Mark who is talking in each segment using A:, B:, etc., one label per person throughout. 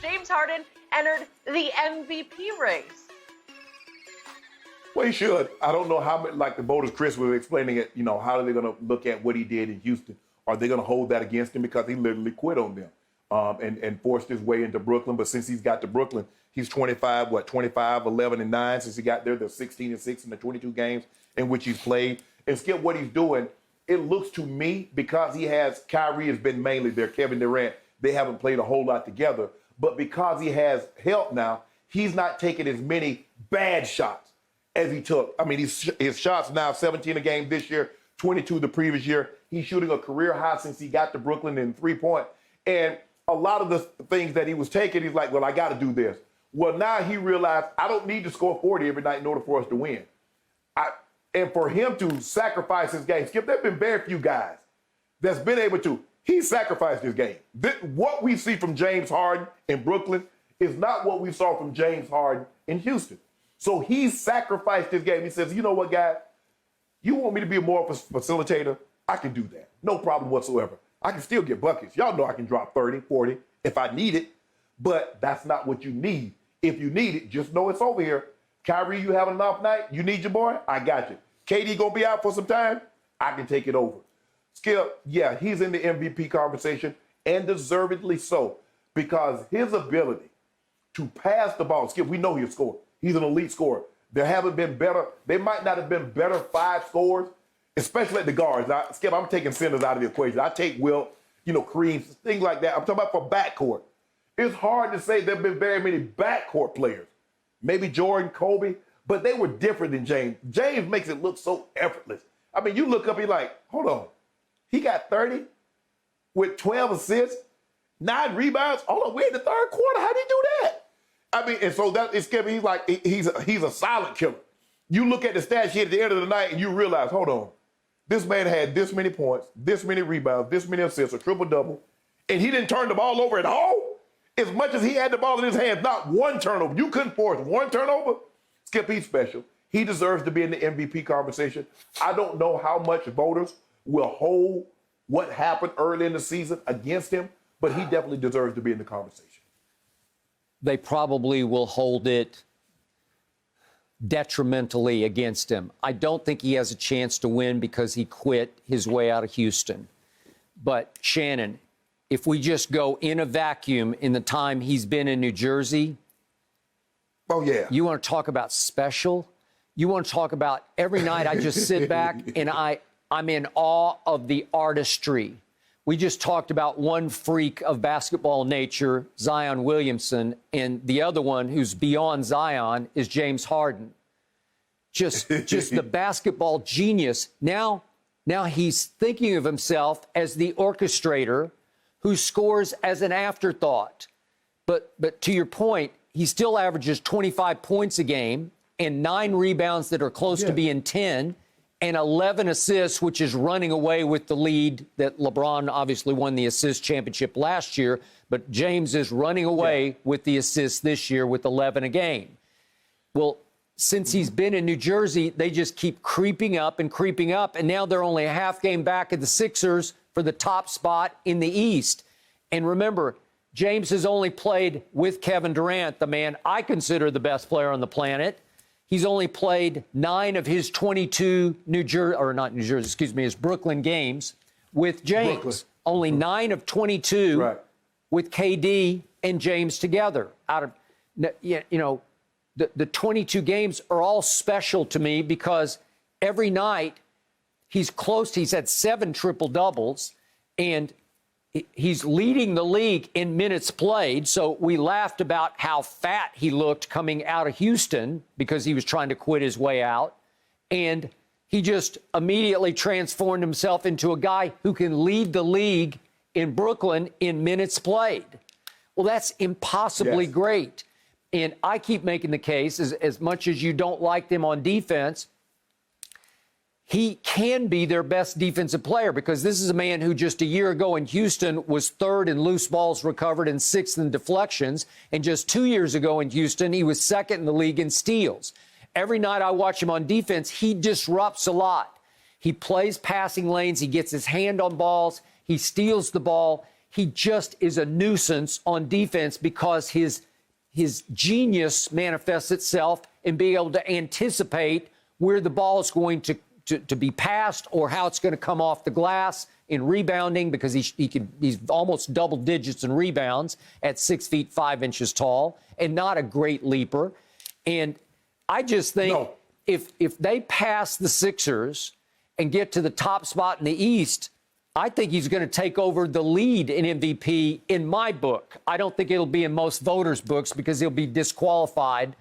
A: James Harden entered the MVP race.
B: Well, he should. I don't know how, like the voters, Chris was explaining it, how are they going to look at what he did in Houston? Are they going to hold that against him because he literally quit on them and forced his way into Brooklyn? But since he's got to Brooklyn, he's 25, 11, and 9. Since he got there, they're 16 and 6 in the 22 games in which he's played. And Skip, what he's doing, it looks to me, because he has, Kyrie has been mainly there, Kevin Durant, they haven't played a whole lot together. But because he has help now, he's not taking as many bad shots as he took. I mean, his shots now 17 a game this year, 22 the previous year. He's shooting a career high since he got to Brooklyn in 3-point. And a lot of the things that he was taking, he's like, well, I got to do this. Well, now he realized I don't need to score 40 every night in order for us to win. And for him to sacrifice his game, Skip, there have been very few guys that's been able to. He sacrificed his game. What we see from James Harden in Brooklyn is not what we saw from James Harden in Houston. So he sacrificed his game. He says, you know what, guys? You want me to be more of a facilitator? I can do that. No problem whatsoever. I can still get buckets. Y'all know I can drop 30, 40 if I need it, but that's not what you need. If you need it, just know it's over here. Kyrie, you having an off night? You need your boy? I got you. KD gonna be out for some time? I can take it over. Skip, yeah, he's in the MVP conversation, and deservedly so, because his ability to pass the ball, Skip, we know he'll score. He's an elite scorer. There haven't been better, they might not have been better 5 scores, especially at the guards. Skip, I'm taking centers out of the equation. I take Wilt, Kareem, things like that. I'm talking about for backcourt. It's hard to say there have been very many backcourt players. Maybe Jordan, Kobe, but they were different than James. James makes it look so effortless. I mean, you look up, you're like, hold on. He got 30 with 12 assists, 9 rebounds. Hold on, we're in the third quarter. How'd he do that? I mean, and so that is Kevin. He's like, he's a silent killer. You look at the stat sheet at the end of the night and you realize, hold on, this man had this many points, this many rebounds, this many assists, a triple-double, and he didn't turn the ball over at all. As much as he had the ball in his hands, not one turnover. You couldn't force one turnover. Skip, he's special. He deserves to be in the MVP conversation. I don't know how much voters will hold what happened early in the season against him, but he definitely deserves to be in the conversation.
C: They probably will hold it detrimentally against him. I don't think he has a chance to win because he quit his way out of Houston. But, Shannon, if we just go in a vacuum in the time he's been in New Jersey,
B: oh, yeah.
C: You want to talk about special? You want to talk about every night I just sit back and I'm in awe of the artistry. We just talked about one freak of basketball nature, Zion Williamson, and the other one who's beyond Zion is James Harden. Just the basketball genius. Now he's thinking of himself as the orchestrator who scores as an afterthought. But to your point, he still averages 25 points a game and 9 rebounds that are close to being 10. And 11 assists, which is running away with the lead that LeBron obviously won the assist championship last year. But James is running away with the assists this year with 11 a game. Well, since he's been in New Jersey, they just keep creeping up. And now they're only a half game back at the Sixers for the top spot in the East. And remember, James has only played with Kevin Durant, the man I consider the best player on the planet. He's only played 9 of his 22 his Brooklyn games with James.
B: Brooklyn.
C: Only 9 of 22
B: right.
C: with KD and James together. Out of, the 22 games are all special to me because every night he's close. He's had 7 triple-doubles, and he's leading the league in minutes played. So we laughed about how fat he looked coming out of Houston because he was trying to quit his way out. And he just immediately transformed himself into a guy who can lead the league in Brooklyn in minutes played. Well, that's impossibly great. And I keep making the case, as much as you don't like them on defense, he can be their best defensive player because this is a man who just a year ago in Houston was 3rd in loose balls recovered and 6th in deflections. And just 2 years ago in Houston, he was 2nd in the league in steals. Every night I watch him on defense, he disrupts a lot. He plays passing lanes. He gets his hand on balls. He steals the ball. he just is a nuisance on defense because his genius manifests itself in being able to anticipate where the ball is going to be passed or how it's going to come off the glass in rebounding, because he's almost double digits in rebounds at 6 feet 5 inches tall and not a great leaper. And I just think if they pass the Sixers and get to the top spot in the East, I think he's going to take over the lead in MVP in my book. I don't think it'll be in most voters' books because he'll be disqualified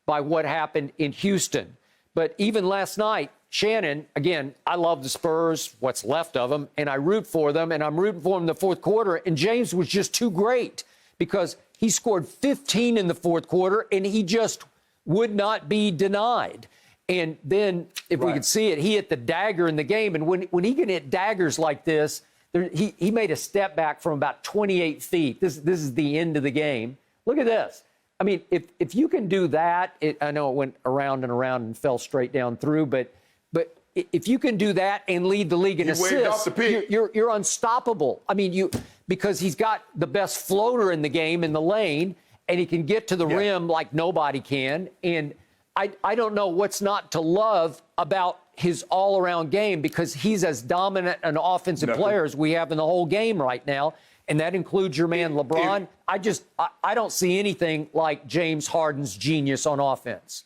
C: by what happened in Houston. But even last night, Shannon, again, I love the Spurs, what's left of them, and I root for them, and I'm rooting for them in the fourth quarter. And James was just too great because he scored 15 in the fourth quarter, and he just would not be denied. And then, if we could see it, he hit the dagger in the game. And when he can hit daggers like this, he made a step back from about 28 feet. This is the end of the game. Look at this. I mean, if you can do that, I know it went around and around and fell straight down through, but if you can do that and lead the league in assists, you're unstoppable. I mean, because he's got the best floater in the game in the lane, and he can get to the rim like nobody can. And I don't know what's not to love about his all-around game, because he's as dominant an offensive player as we have in the whole game right now, and that includes your man LeBron. I don't see anything like James Harden's genius on offense.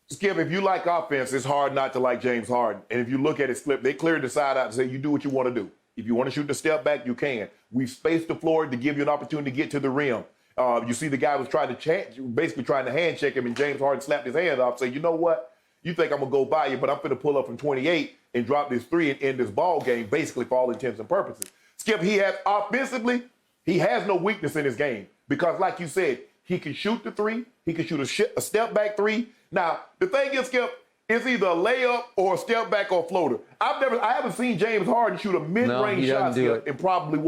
B: Skip, if you like offense, it's hard not to like James Harden. And if you look at his clip, they cleared the side out and say, you do what you want to do. If you want to shoot the step back, you can. We've spaced the floor to give you an opportunity to get to the rim. You see the guy was basically trying to hand check him, and James Harden slapped his hand off, say, you know what? You think I'm going to go by you, but I'm going to pull up from 28 and drop this three and end this ball game, basically for all intents and purposes. Skip, offensively, he has no weakness in his game because, like you said, he can shoot the three. He can shoot a step back three. Now, the thing is, Skip, it's either a layup or a step back or a floater. I haven't seen James Harden shoot a mid-range shot, Skip, in probably,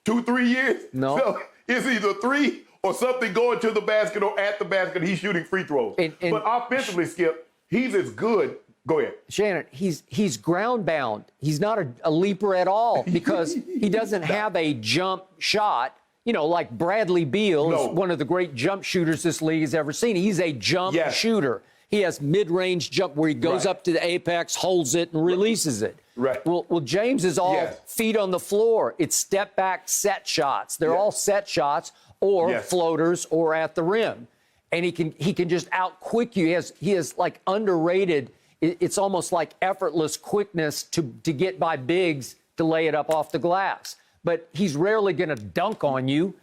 B: 2-3 years?
C: No.
B: So it's either three or something going to the basket or at the basket. He's shooting free throws. But offensively, Skip, he's as good. Go ahead.
C: Shannon, he's ground bound. He's not a leaper at all because he doesn't have a jump shot. You know, like Bradley Beal is one of the great jump shooters this league has ever seen. He's a jump shooter. He has mid-range jump where he goes up to the apex, holds it, and releases it.
B: Right.
C: Well, James is all feet on the floor. It's step-back set shots. They're all set shots or floaters or at the rim. And he can just out-quick you. He has like underrated, it's almost like effortless quickness to get by bigs to lay it up off the glass. But he's rarely going to dunk on you.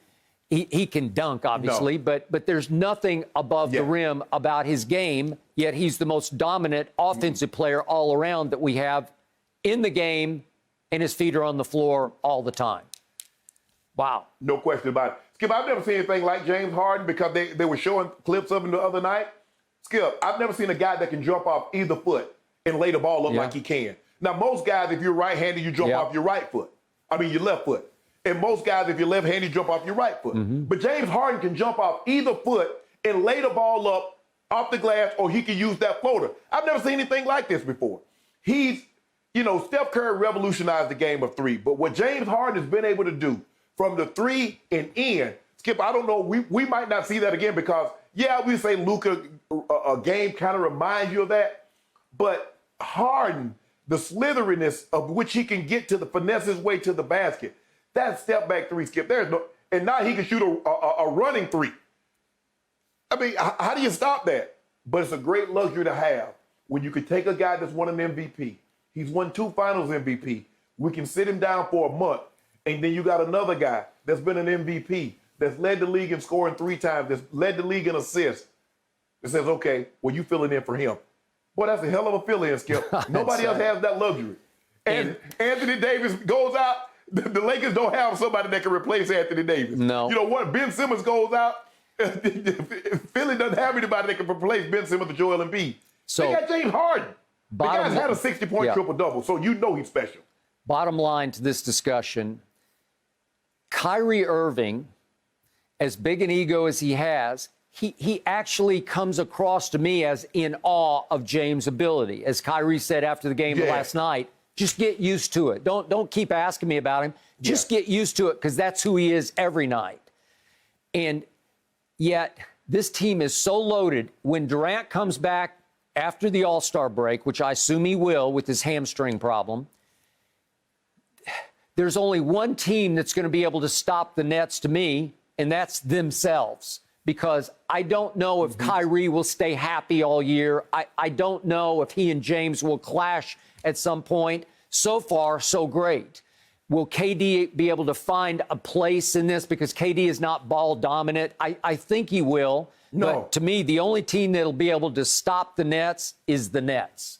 C: He can dunk, obviously, but there's nothing above the rim about his game, yet he's the most dominant offensive player all around that we have in the game, and his feet are on the floor all the time. Wow.
B: No question about it. Skip, I've never seen anything like James Harden because they were showing clips of him the other night. Skip, I've never seen a guy that can jump off either foot and lay the ball up like he can. Now, most guys, if you're right-handed, you jump off your your left foot. And most guys, if you're left-handed, you jump off your right foot. But James Harden can jump off either foot and lay the ball up off the glass, or he can use that floater. I've never seen anything like this before. Steph Curry revolutionized the game of three. But what James Harden has been able to do from the three and in, Skip, I don't know, we might not see that again because, we say Luka, a game kind of reminds you of that. But Harden, the slitheriness of which he can get to the finesse his way to the basket, that step back three, Skip, and now he can shoot a running three. I mean, how do you stop that? But it's a great luxury to have when you can take a guy that's won an MVP. He's won 2 finals MVP. We can sit him down for a month, and then you got another guy that's been an MVP, that's led the league in scoring 3 times, that's led the league in assists. It says, okay, well, you filling in for him. Boy, that's a hell of a fill-in, Skip. Nobody else has that luxury. And Anthony Davis goes out. The Lakers don't have somebody that can replace Anthony Davis.
C: No.
B: You know what? Ben Simmons goes out. Philly doesn't have anybody that can replace Ben Simmons or Joel Embiid. So they got James Harden. The guy's had a 60-point triple-double, so you know he's special.
C: Bottom line to this discussion, Kyrie Irving, as big an ego as he has, he actually comes across to me as in awe of James' ability. As Kyrie said after the game last night, Just get used to it. Don't keep asking me about him. Just get used to it because that's who he is every night. And yet this team is so loaded. When Durant comes back after the All-Star break, which I assume he will with his hamstring problem, there's only one team that's going to be able to stop the Nets to me, and that's themselves. Because I don't know if Kyrie will stay happy all year. I don't know if he and James will clash at some point. So far, so great. Will KD be able to find a place in this? Because KD is not ball dominant. I think he will.
B: No.
C: But to me, the only team that'll be able to stop the Nets is the Nets.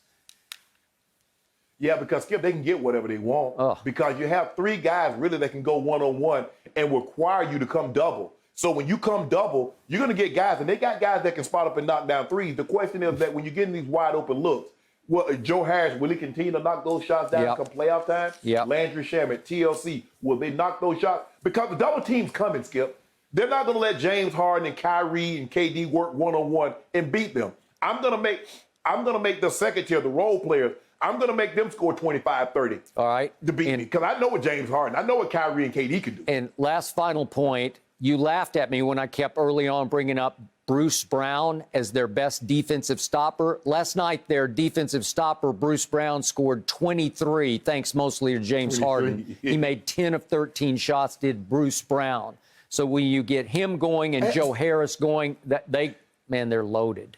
B: Yeah, because, Skip, they can get whatever they want. Because you have three guys, really, that can go one-on-one and require you to come double. So when you come double, you're going to get guys, and they got guys that can spot up and knock down threes. The question is that when you're getting these wide-open looks, well, Joe Harris, will he continue to knock those shots down come playoff time? Landry Shamet, TLC, will they knock those shots? Because the double team's coming, Skip. They're not going to let James Harden and Kyrie and KD work one-on-one and beat them. I'm going to make the second tier, the role players, I'm going to make them score 25, 30.
C: All right.
B: To beat me. Because I know what James Harden, I know what Kyrie and KD can do.
C: And last final point, you laughed at me when I kept early on bringing up Bruce Brown as their best defensive stopper. Last night, their defensive stopper, Bruce Brown, scored 23, thanks mostly to James Harden. He made 10 of 13 shots, did Bruce Brown. So when you get him going and Joe Harris going, they're loaded.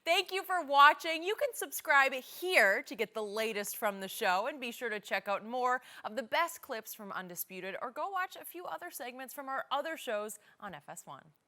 D: Thank you for watching. You can subscribe here to get the latest from the show, and be sure to check out more of the best clips from Undisputed, or go watch a few other segments from our other shows on FS1.